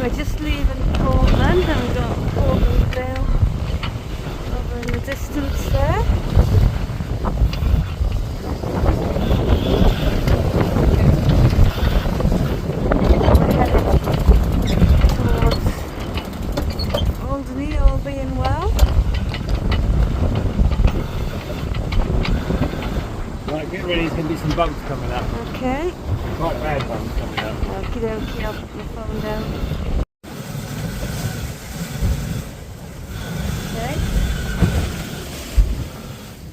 we're just leaving Portland and we've got Portland Vale over in the distance there. We're headed towards Alderney, all being well. Right, get ready, there's going to be some bumps coming up. Okay. Quite bad bumps coming up. Okie dokie, I'll put my phone down. Okay.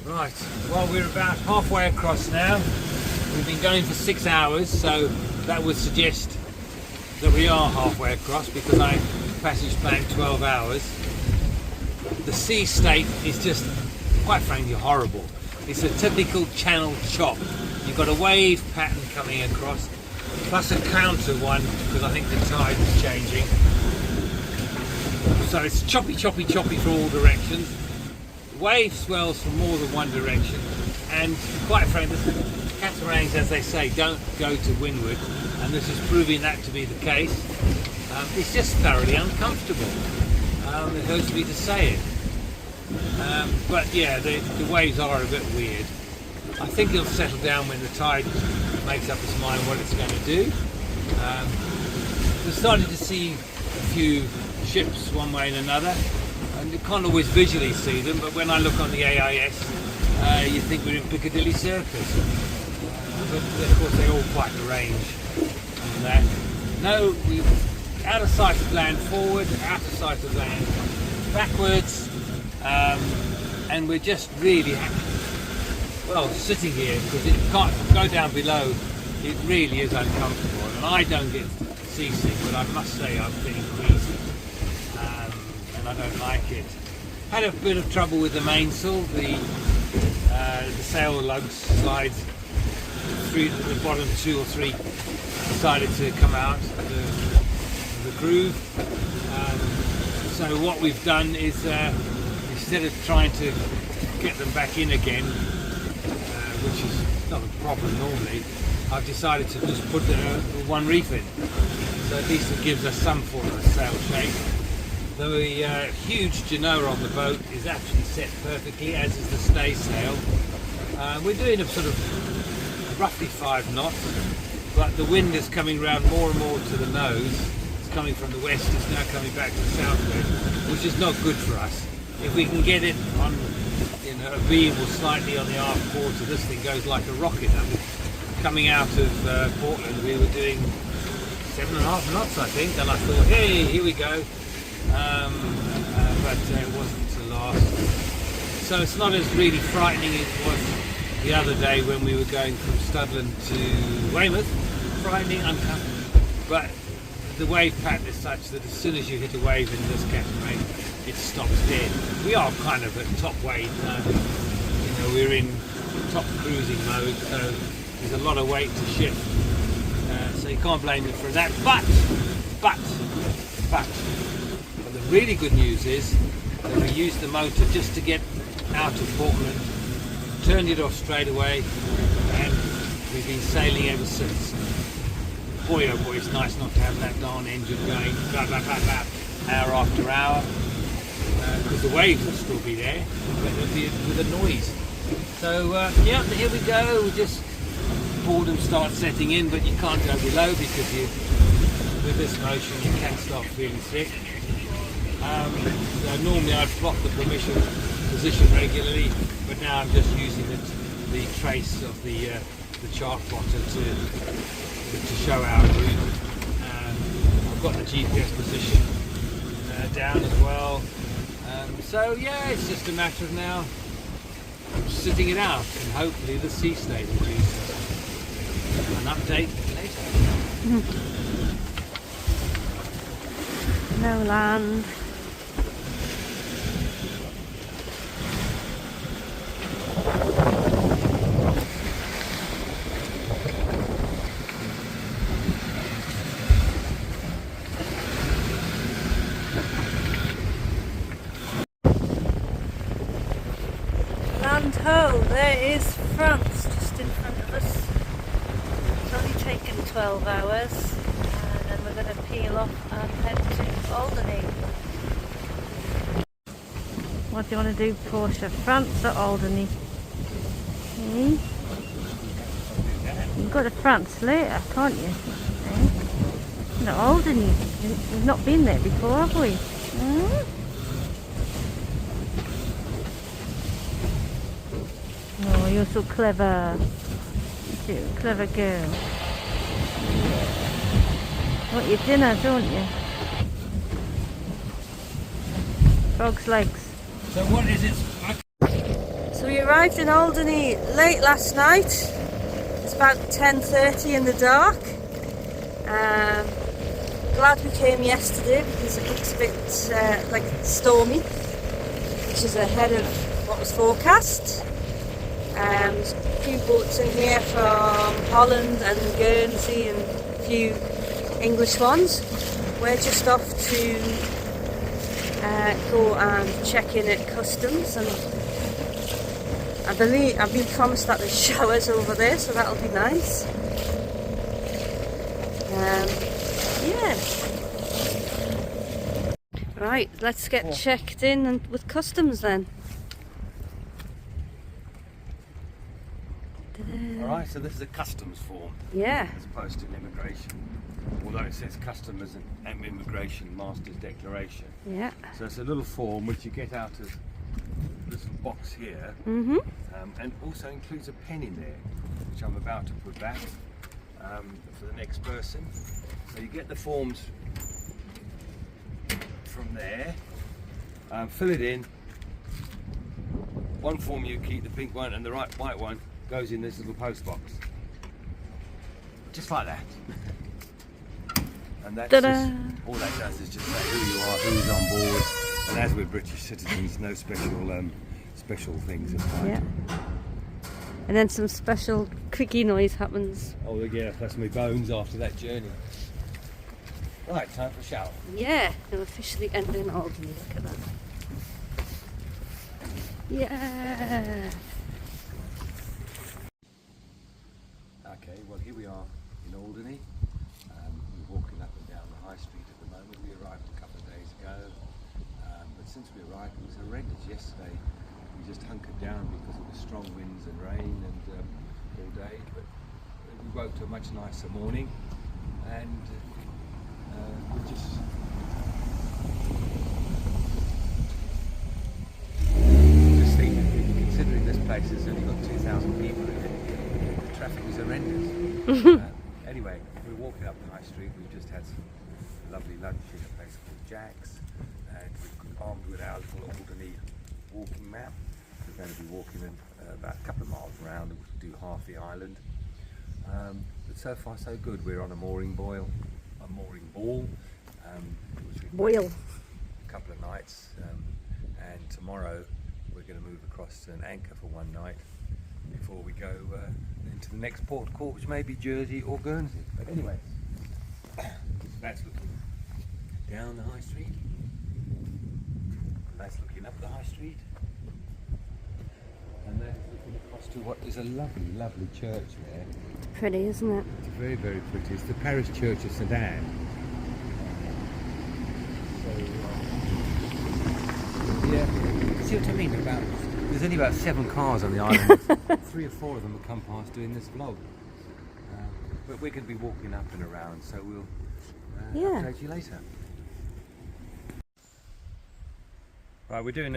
Right, well we're about halfway across now. We've been going for 6 hours, so that would suggest that we are halfway across because I passage planned 12 hours. The sea state is just, quite frankly, horrible. It's a typical channel chop. You've got a wave pattern coming across, plus a counter one, because I think the tide is changing. So it's choppy, choppy, choppy from all directions. Wave swells from more than one direction, and quite frankly, the catamarans, as they say, don't go to windward, and this is proving that to be the case. It's just thoroughly uncomfortable. It hurts me to say it. But yeah, the waves are a bit weird. I think it'll settle down when the tide makes up its mind what it's going to do. We're starting to see a few ships one way and another, and you can't always visually see them, but when I look on the AIS, you think we're in Piccadilly Circus. But of course they're all quite the range on that. No, we're out of sight of land forward, out of sight of land backwards, and we're just really sitting here because it can't go down below. It really is uncomfortable, and I don't get seasick, but I must say I'm feeling queasy, and I don't like it. Had a bit of trouble with the mainsail. The sail lugs slides through the bottom 2 or 3 decided to come out of the groove. So what we've done is instead of trying to get them back in again, which is not a problem normally, I've decided to just put one reef in, so at least it gives us some form of sail shape. The huge genoa on the boat is actually set perfectly, as is the staysail. We're doing a sort of roughly 5 knots, but the wind is coming round more and more to the nose. It's coming from the west, it's now coming back to the southwest, which is not good for us. If we can get it on a beam or slightly on the aft quarter, this thing goes like a rocket. I mean, coming out of Portland, we were doing 7.5 knots, I think, and I thought, hey, here we go. But it wasn't to last. So it's not as really frightening as it was the other day when we were going from Studland to Weymouth. Frightening, uncomfortable. But the wave pattern is such that as soon as you hit a wave in this catamaran, it stops dead. We are kind of at top wave now. We're in top cruising mode, so there's a lot of weight to shift. So you can't blame it for that. But the really good news is that we used the motor just to get out of Portland, turned it off straight away, and we've been sailing ever since. Boy oh boy, it's nice not to have that darn engine going blah, blah, blah, blah, hour after hour, because the waves will still be there, but it'll be with a noise. So yeah, here we go. We just boredom starts setting in, but you can't go below because with this motion you can start feeling sick. So normally I'd plot the position regularly, but now I'm just using the trace of the chart plotter to show our route. I've got the GPS position down as well. So yeah, it's just a matter of now sitting it out, and hopefully the sea state reduces. An update later. No land. Land ho, there is France just in front of us. It's only taken 12 hours, and then we're going to peel off and head Alderney. What do you want to do, Portia? France or Alderney? Hmm? You can go to France later, can't you? Eh? No, Alderney. We've not been there before, have we? Hmm? Oh, you're so clever. You're a clever girl. You want your dinner, don't you? Frog's legs. So what is it? So we arrived in Alderney late last night. It's about 10:30 in the dark. Glad we came yesterday because it looks a bit like stormy, which is ahead of what was forecast. There's a few boats in here from Holland and Guernsey and a few English ones. We're just off to go and check in at customs, and I believe I've been promised that there's showers over there, so that'll be nice. Yeah. Right, let's get checked in and with customs then. Alright, so this is a customs form. Yeah. As opposed to an immigration. Although it says customs and immigration master's declaration. Yeah. So it's a little form which you get out of this little box here. Mhm. And also includes a pen in there, which I'm about to put back for the next person. So you get the forms from there, fill it in. One form you keep, the pink one, and the white one goes in this little post box. Just like that. And that's just, all that does is just say who you are, who's on board, and as we're British citizens, no special things apply. Yeah. And then some special creaky noise happens. Oh yeah, that's my bones after that journey. Right, time for a shower. Yeah, they're officially entering Alderney. Look at that. Yeah. Okay, well here we are in Alderney. We're walking up and down the high street at the moment. We arrived a couple of days ago, but since we arrived it was horrendous. Yesterday we just hunkered down because of the strong winds and rain and all day, but we woke to a much nicer morning, and we just thinking, considering this place has only got 2,000 people in it, the traffic was horrendous. Anyway, we're walking up the high street. We've just had some lovely lunch in a place called Jack's, and we're armed with our little Alderney walking map. We're going to be walking in, about a couple of miles around, and we'll do half the island. But so far so good. We're on a mooring ball, which we've Boil. a couple of nights, and tomorrow we're going to move across to an anchor for one night before we go into the next port call, which may be Jersey or Guernsey. But anyway, that's looking down the high street. That's looking up the high street. And that's looking across to what is a lovely, lovely church there. Pretty, isn't it? It's very, very pretty. It's the parish church of St Anne. Yeah, see what I mean about, there's only about 7 cars on the island. 3 or 4 of them have come past doing this vlog. But we're going to be walking up and around, so we'll update you later. Right, we're doing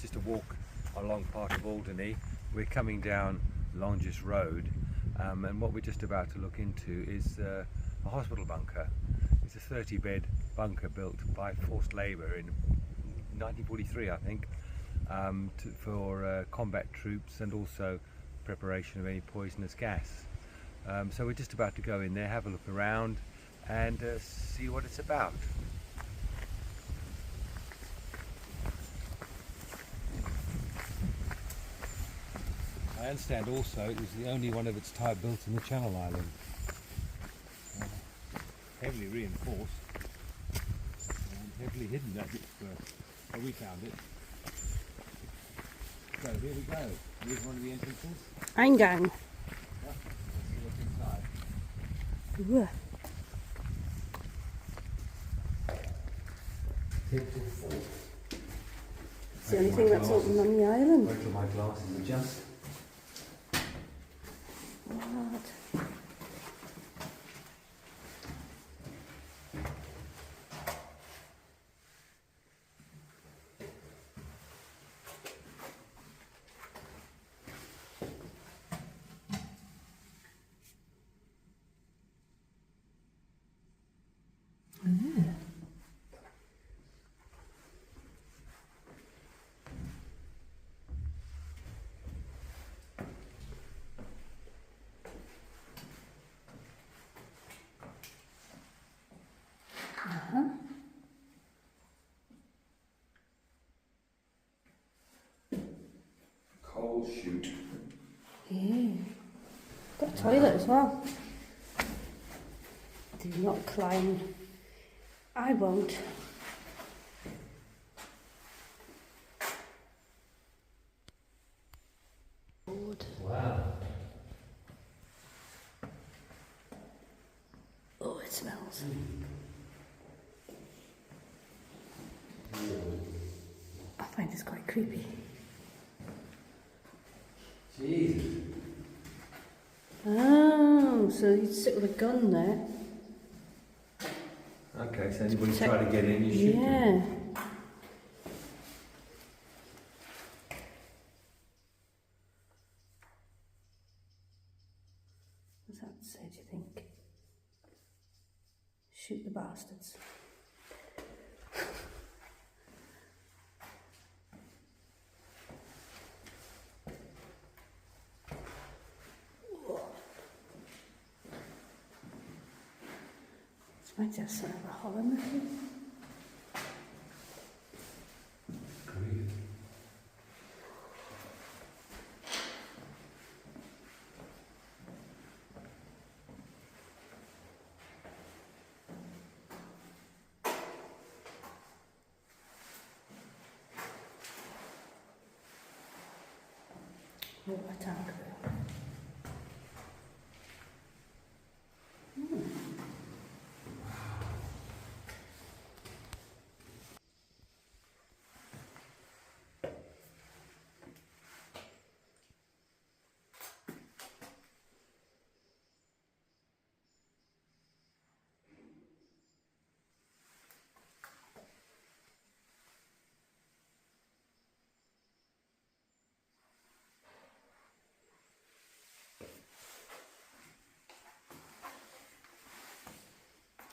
just a walk along part of Alderney. We're coming down Longis Road, and what we're just about to look into is a hospital bunker. It's a 30-bed bunker built by forced labour in 1943, I think, for combat troops and also preparation of any poisonous gas. So we're just about to go in there, have a look around, and see what it's about. I understand also it was the only one of its type built in the Channel Islands. Heavily reinforced and heavily hidden as it were. Oh, we found it. So here we go. Here's one of the entrances. Eingang. Yeah, let's see what's inside. Ooh. It's the only thing that's open on the island. Wait till my glasses adjust. What? Coal chute. Yeah. Got a toilet as well. Do not climb. I won't. Wow. Oh, it smells. I find this quite creepy. Jesus. Oh, so you'd sit with a gun there. Okay, so anybody try to get in, you shoot them. Yeah. What's that say, do you think? Shoot the bastards. This might just sound like a horror movie. Great. Water tank there.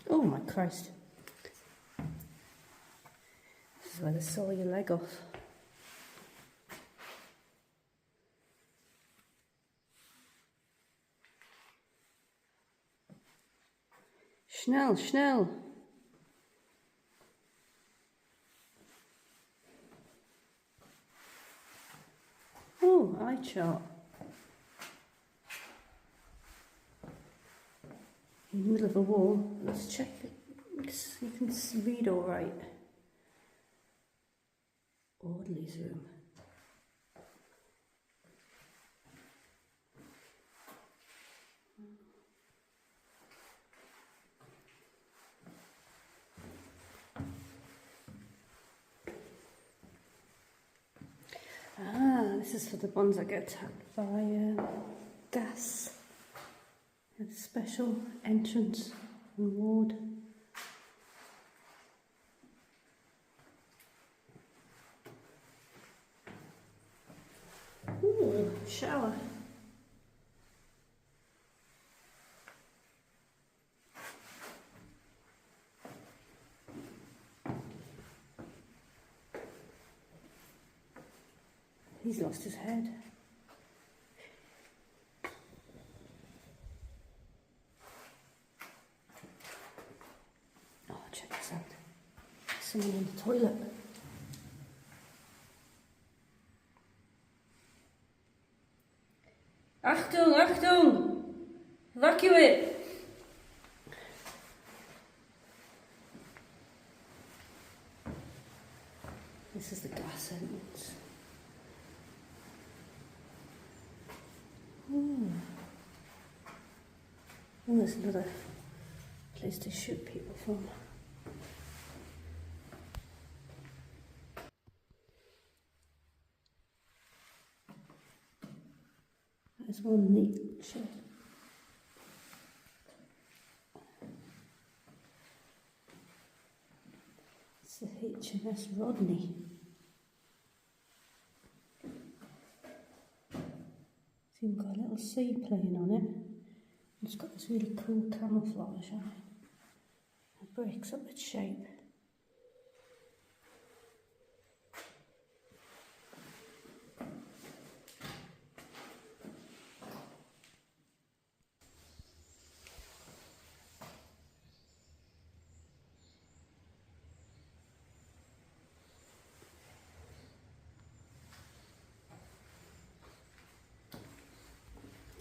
Oh my Christ. This is where they saw your leg off. Schnell, schnell. Oh, eye chart. In the middle of a wall. Let's check it. You can read all right. Orderly's room. Ah, this is for the ones that get attacked by gas. A special entrance and ward. Ooh, shower. He's lost his head. Oh, check this out. Someone in the toilet. Achtung, Achtung! Evacuate! This is the gas entrance. And there's another place to shoot people from. There's one neat shed. It's the HMS Rodney. It's even got a little seaplane on it. It's got this really cool camouflage on it. It breaks up its shape.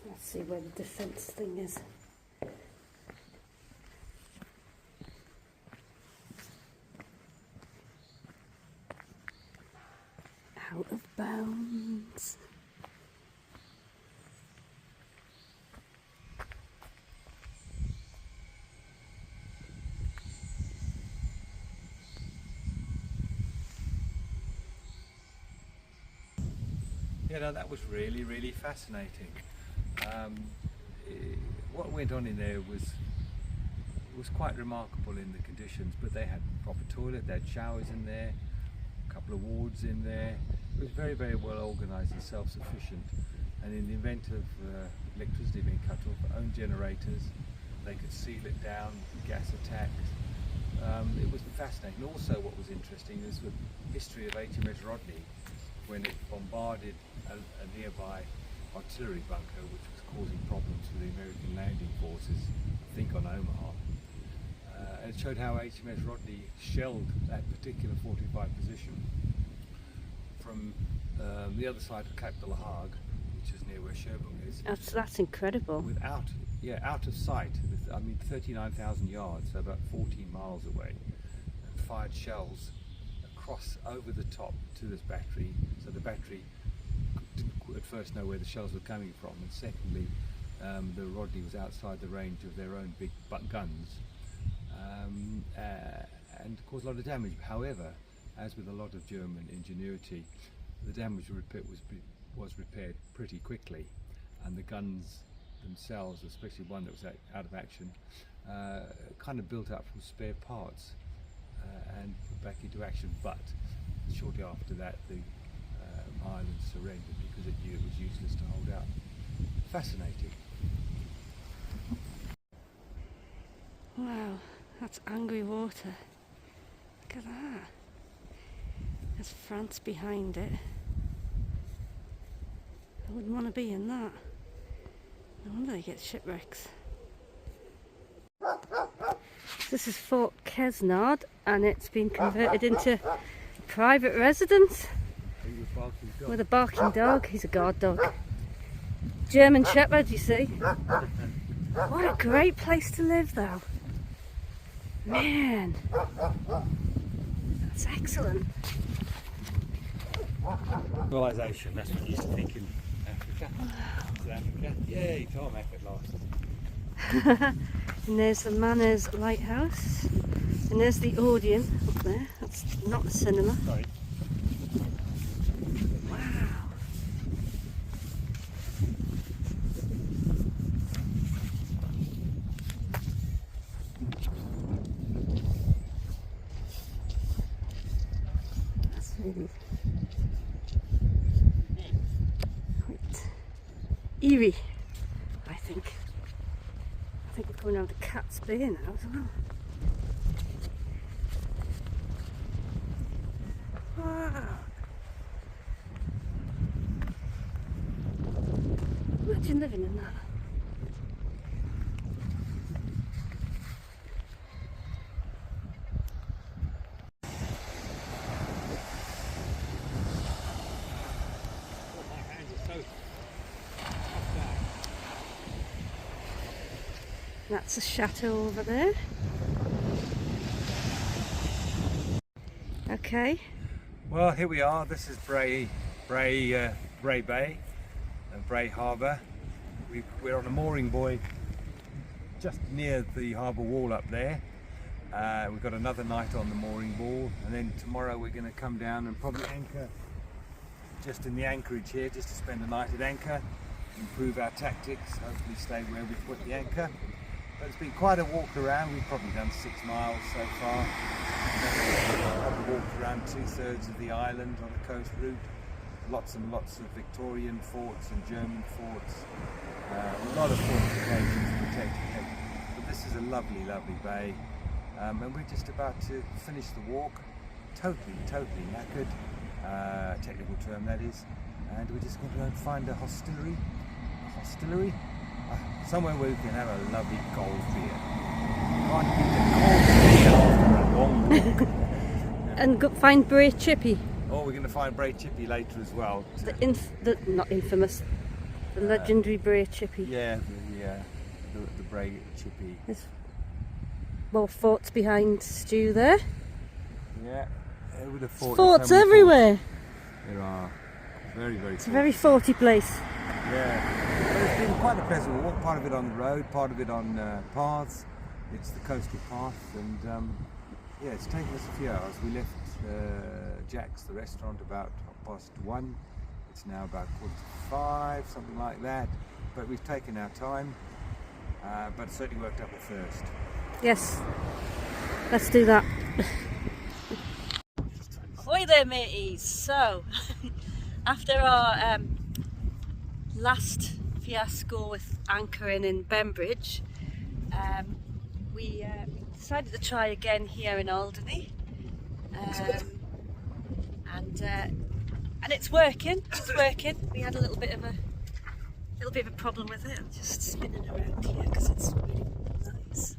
Let's see where the defence thing is. Out of bounds. Yeah, no, that was really, really fascinating. What went on in there was quite remarkable in the conditions, but they had a proper toilet, they had showers in there, a couple of wards in there. It was very, very well organised and self-sufficient, and in the event of electricity being cut off, own generators, they could seal it down, gas attacks. It was fascinating. Also what was interesting is the history of HMS Rodney when it bombarded a nearby artillery bunker which was causing problems for the American landing forces, I think on Omaha. And it showed how HMS Rodney shelled that particular fortified position from the other side of Cape de la Hague, which is near where Cherbourg is. That's incredible. Out of sight, I mean 39,000 yards, so about 14 miles away, and fired shells across over the top to this battery, so the battery didn't at first know where the shells were coming from, and secondly the Rodney was outside the range of their own big guns, and caused a lot of damage. However, as with a lot of German ingenuity, the damage was repaired pretty quickly, and the guns themselves, especially one that was out of action, kind of built up from spare parts and put back into action. But shortly after that, the island surrendered because it knew it was useless to hold out. Fascinating. Wow, that's angry water. Look at that. There's France behind it. I wouldn't want to be in that. No wonder they get shipwrecks. This is Fort Kesnard, and it's been converted into private residence with a barking dog. He's a guard dog. German Shepherd, you see. What a great place to live, though. Man, that's excellent. Civilization, that's what you used to think in Africa. South Africa. Yay, tarmac at last. And there's the Manners Lighthouse. And there's the Odeon up there. That's not a cinema. Sorry. Wow. That's really quite eerie, I think. I think we're coming out of the Cat's Bay now as well. Wow. Imagine living in that. My hands are so That's a chateau over there. Okay. Well, here we are. This is Bray Bay and Bray Harbour. We're on a mooring buoy just near the harbour wall up there. We've got another night on the mooring buoy, and then tomorrow we're going to come down and probably anchor just in the anchorage here, just to spend the night at anchor, improve our tactics, hopefully stay where we put the anchor. But it's been quite a walk around. We've probably done 6 miles so far. We've probably walked around 2/3 of the island on the coast route. Lots and lots of Victorian forts and German forts. A lot of fortifications to protect it. But this is a lovely, lovely bay. And we're just about to finish the walk. Totally knackered. Technical term that is. And we're just going to go and find a hostelry. Somewhere where we can have a lovely cold beer. Can't beat a cold beer after a long walk. And find Bray Chippy. Oh, we're going to find Bray Chippy later as well. Not infamous, the legendary Bray Chippy. Yeah, the Bray Chippy. There's more forts behind Stu there. Yeah, I would have thought forts everywhere. There are. Very It's a very forty place. Yeah, but it's been quite a pleasant walk. Part of it on the road, part of it on paths. It's the coastal path, and yeah, it's taken us a few hours. We left Jack's, the restaurant, about 1:30. It's now about 4:45, something like that. But we've taken our time, but it certainly worked up a thirst. Yes, let's do that. Ahoy there, mateys. So, after our last fiasco with anchoring in Bembridge, we decided to try again here in Alderney, and it's working. We had a little bit of a problem with it. I'm just spinning around here because it's really nice.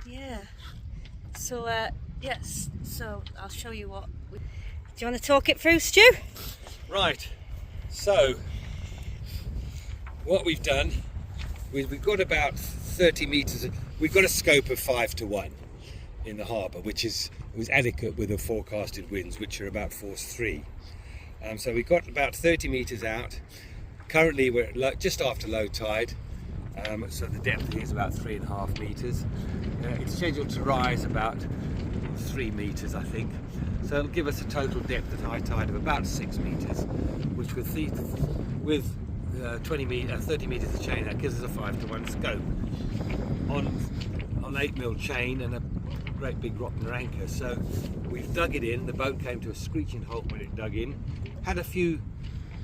Yeah. So yes. So I'll show you what. Do you want to talk it through, Stu? Right. So what we've done, we've got about 30 metres. We've got a scope of 5 to 1 in the harbour, which was adequate with the forecasted winds, which are about force 3. So we've got about 30 metres out. Currently we're at just after low tide, so the depth here is about 3.5 metres. It's scheduled to rise about 3 metres, I think. So it'll give us a total depth at high tide of about 6 metres, which with 30 metres of chain, that gives us a 5 to 1 scope on 8mm chain and a great big Rottner anchor. So we've dug it in. The boat came to a screeching halt when it dug in. Had a few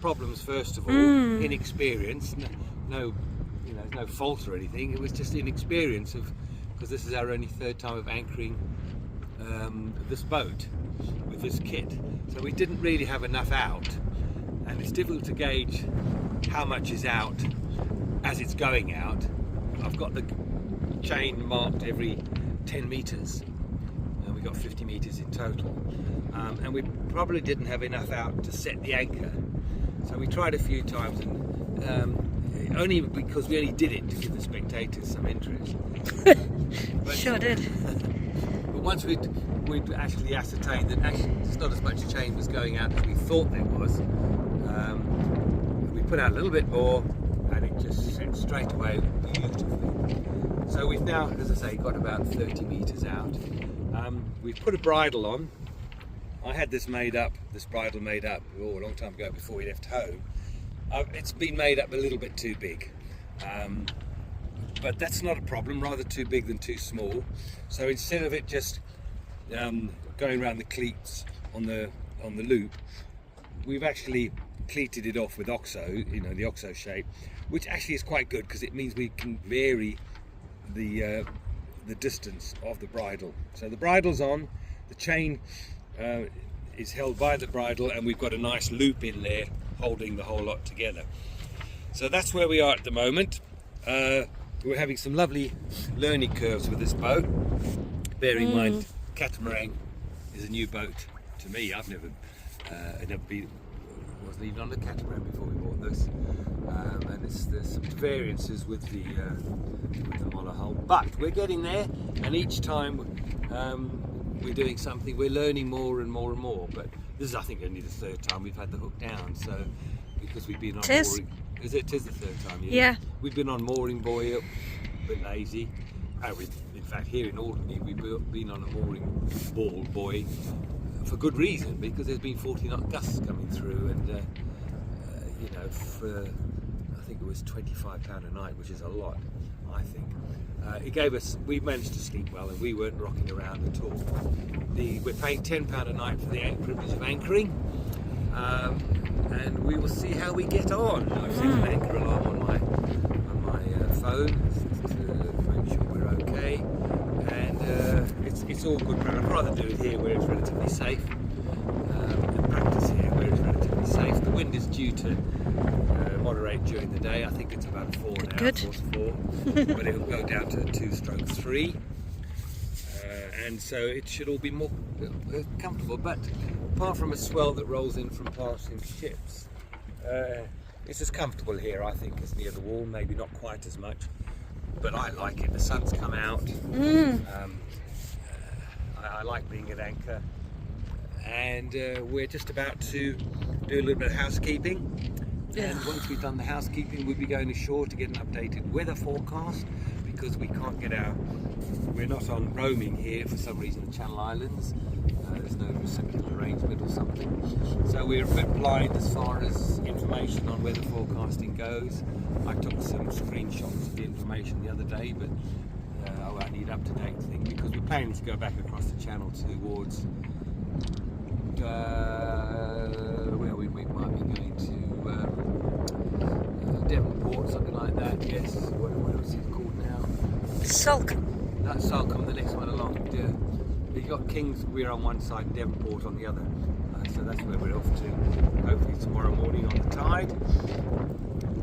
problems first of all, inexperience. No fault or anything. It was just inexperience because this is our only 3rd time of anchoring this boat with this kit. So we didn't really have enough out, and it's difficult to gauge how much is out as it's going out. I've got the chain marked every 10 metres, and we got 50 metres in total, and we probably didn't have enough out to set the anchor. So we tried a few times, and only because we only did it to give the spectators some interest. But, sure did. But once we'd actually ascertained that actually there's not as much chain was going out as we thought there was, we put out a little bit more, and it just set straight away beautifully. So we've now, as I say, got about 30 metres out. We've put a bridle on. I had this bridle made up a long time ago before we left home. It's been made up a little bit too big, but that's not a problem, rather too big than too small. So instead of it just going around the cleats on the loop, we've actually cleated it off with OXO, the OXO shape, which actually is quite good because it means we can vary the distance of the bridle. So the bridle's on, the chain is held by the bridle, and we've got a nice loop in there holding the whole lot together. So that's where we are at the moment. We're having some lovely learning curves with this boat. Bear in mind, catamaran is a new boat to me. I've never wasn't even on a catamaran before we bought this, and there's some variances with the monohull, but we're getting there, and each time we're doing something, we're learning more and more and more. But this is, I think, only the 3rd time we've had the hook down, so because we've been on mooring. Is it? 'Tis the 3rd time. Yeah. We've been on mooring buoy, a bit lazy. In fact, here in Alderney, we've been on a mooring ball buoy for good reason, because there's been 40 knot gusts coming through, and you know, for I think it was £25 a night, which is a lot, I think. It gave us, we managed to sleep well, and we weren't rocking around at all. We're paying £10 a night for the privilege of anchoring, and we will see how we get on. I've set an anchor alarm on my phone to make sure we're okay, and it's all good. I'd rather do it here where it's relatively safe, and practice here where it's relatively safe. The wind is due to moderate during the day. I think it's about 4 now, force 4, but it'll go down to 2/3, and so it should all be more comfortable. But apart from a swell that rolls in from passing ships, it's as comfortable here, I think, as near the wall. Maybe not quite as much, but I like it. The sun's come out. I like being at anchor, and we're just about to do a little bit of housekeeping. And once we've done the housekeeping, we'll be going ashore to get an updated weather forecast, because we can't get we're not on roaming here for some reason, the Channel Islands. There's no reception arrangement or something. So we're a bit blind as far as information on weather forecasting goes. I took some screenshots of the information the other day, but I need up-to-date thing, because we're planning to go back across the channel towards where we might be going to Devonport, something like that. Yes. What else is it called now? Salcombe. That's Salcombe, the next one along. Yeah. You got Kings, we're on one side, and Devonport on the other. So that's where we're off to. Hopefully tomorrow morning on the tide.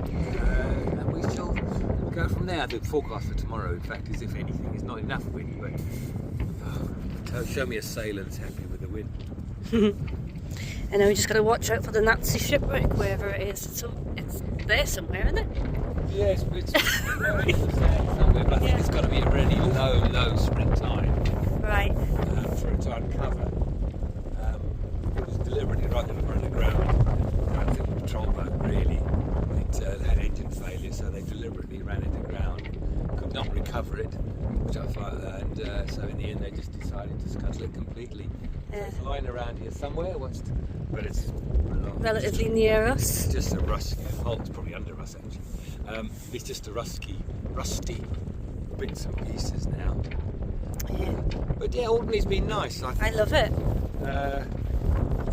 And we shall go from there. The forecast for tomorrow, in fact, is, if anything, is not enough wind, but show me a sailor that's happy with the wind. And then we just got to watch out for the Nazi shipwreck, wherever it is. So it's there somewhere, isn't it? Yes, it's somewhere, but I think it's got to be a really low springtime. Right. For it to uncover. It was deliberately right underground. I think the patrol boat really, it had engine failure, so they deliberately ran it aground. Could not recover it, which I thought, and so in the end they just decided to scuttle it completely. So it's lying around here somewhere, but it's relatively near us. It's just a rusty, it's probably under us actually. It's just a rusty bits and pieces now. Yeah. But yeah, Albany's been nice. I love it.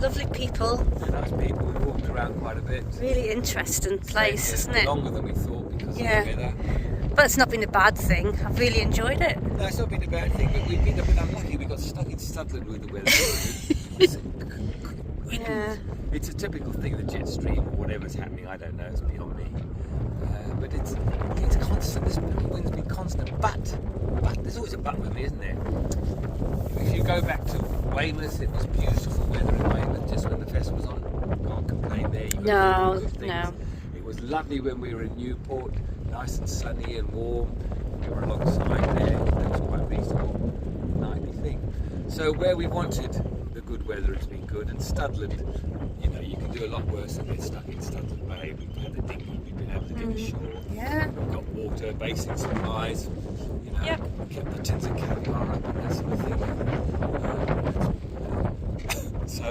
Lovely people. Nice people. We walked around quite a bit. Really interesting place, isn't it? Longer than we thought because of the weather. But it's not been a bad thing. I've really enjoyed it. No, it's not been a bad thing, but we've been a bit unlucky. We got stuck in Studland with the weather. It's a typical thing, the jet stream or whatever's happening, I don't know, it's beyond me. But it's constant, this wind's been constant, but there's always a but with me, isn't there? If you go back to Weymouth, it was beautiful weather in Weymouth just when the festival was on. Can't complain there. No. It was lovely when we were in Newport, nice and sunny and warm. We were alongside there, that was quite reasonable nightly thing. So where we wanted the good weather, it's been good, and Studland, you know, you can do a lot worse than get stuck in Studland Bay. We've had the dinghy, we've been able to get ashore. Yeah. We've got water, basic supplies, you know, kept the tins of caviar up and that sort of thing. So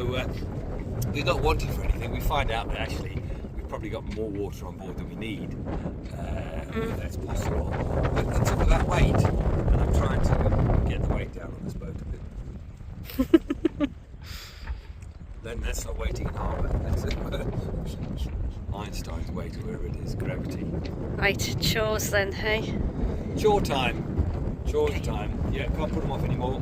we're not wanting for anything. We find out that actually we've probably got more water on board than we need, if that's possible. But it's all about weight, and I'm trying to get the weight down on this boat a bit. Then that's not waiting in harbour, that's Einstein's weight, or wherever it is, gravity. Right, chores then, hey? Chore time. Chores time. Yeah, can't put them off anymore.